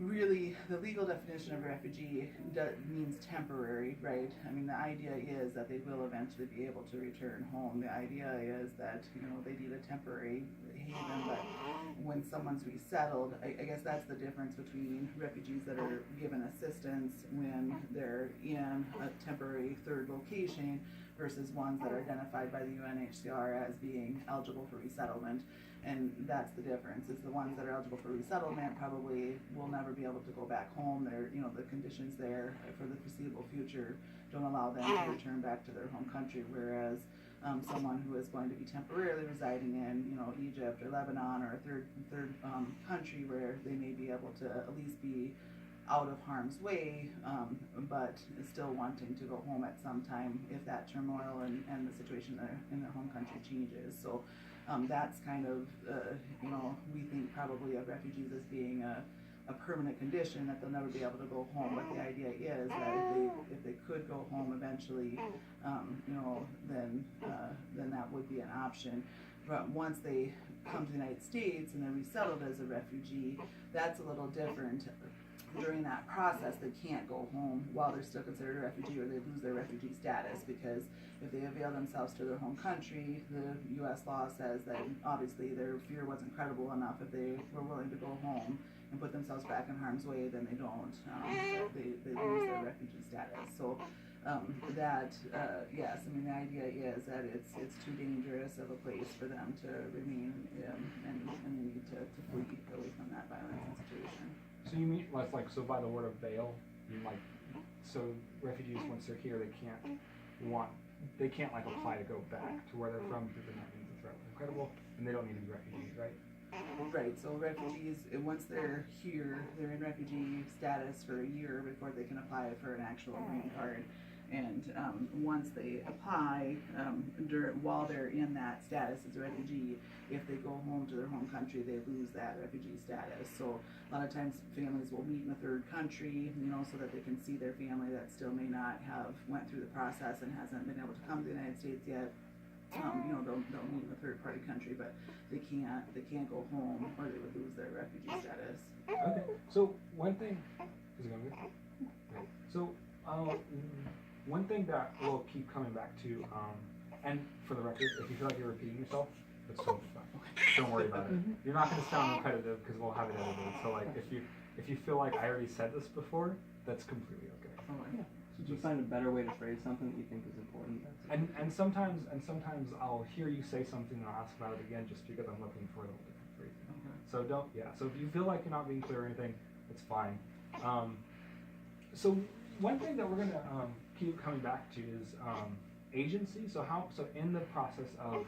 really, the legal definition of refugee means temporary, right? I mean, the idea is that they will eventually be able to return home. The idea is that, they need a temporary haven, but when someone's resettled, I guess that's the difference between refugees that are given assistance when they're in a temporary third location versus ones that are identified by the UNHCR as being eligible for resettlement. And that's the difference. Is the ones that are eligible for resettlement probably will never be able to go back home. They're, the conditions there for the foreseeable future don't allow them to return back to their home country, whereas someone who is going to be temporarily residing in, Egypt or Lebanon or a third country where they may be able to at least be out of harm's way, but still wanting to go home at some time if that turmoil and the situation in their home country changes. So that's kind of, we think probably of refugees as being a permanent condition that they'll never be able to go home. But the idea is that if they could go home eventually, then that would be an option. But once they come to the United States and they're resettled as a refugee, that's a little different. During that process, they can't go home while they're still considered a refugee, or they lose their refugee status, because if they avail themselves to their home country, the U.S. law says that obviously their fear wasn't credible enough. If they were willing to go home and put themselves back in harm's way, then they don't. They lose their refugee status. So yes, I mean, the idea is that it's too dangerous of a place for them to remain and they need to flee away from that violence and situation. So you mean so by the word of bail, you so refugees once they're here they can't apply to go back to where they're from because they're not being the threat was incredible and they don't need to be refugees, right? Right, so refugees, once they're here, they're in refugee status for a year before they can apply for an actual green card. And once they apply, while they're in that status as a refugee, if they go home to their home country, they lose that refugee status. So a lot of times families will meet in a third country, so that they can see their family that still may not have went through the process and hasn't been able to come to the United States yet. They'll meet in a third party country, but they can't go home or they would lose their refugee status. Okay. So one thing is it going good? Okay. So one thing that we'll keep coming back to, and for the record, if you feel like you're repeating yourself, that's totally fine. Don't worry about it. You're not going to sound repetitive because we'll have it edited. So if you feel like I already said this before, that's completely okay. Yeah. Did you find a better way to phrase something that you think is important? And sometimes I'll hear you say something and I'll ask about it again just because I'm looking for a little different phrasing. Okay. So so if you feel like you're not being clear or anything, it's fine. So one thing that we're gonna keep coming back to is agency. So in the process of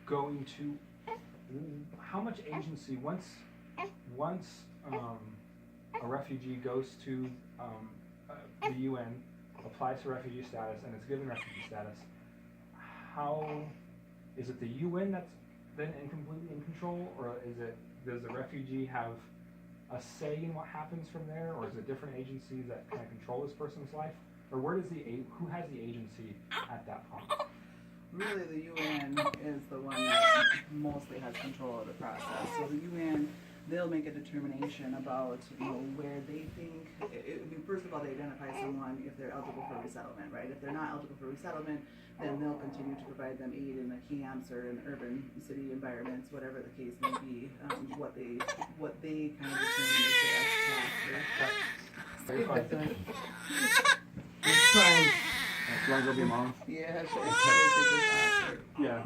going to, how much agency once a refugee goes to the UN, applies for refugee status, and is given refugee status, how is it the UN that's then completely in control, or does the refugee have a say in what happens from there, or is it different agencies that kind of control this person's life, or who has the agency at that point? Really, the UN is the one that mostly has control of the process. So the UN, they'll make a determination about where they think. First of all, they identify someone if they're eligible for resettlement, right? If they're not eligible for resettlement, then they'll continue to provide them aid in the camps or in urban city environments, whatever the case may be. What they kind of determine is the best path. I'm trying. You want to go be a mom? Yeah, sure. Yeah.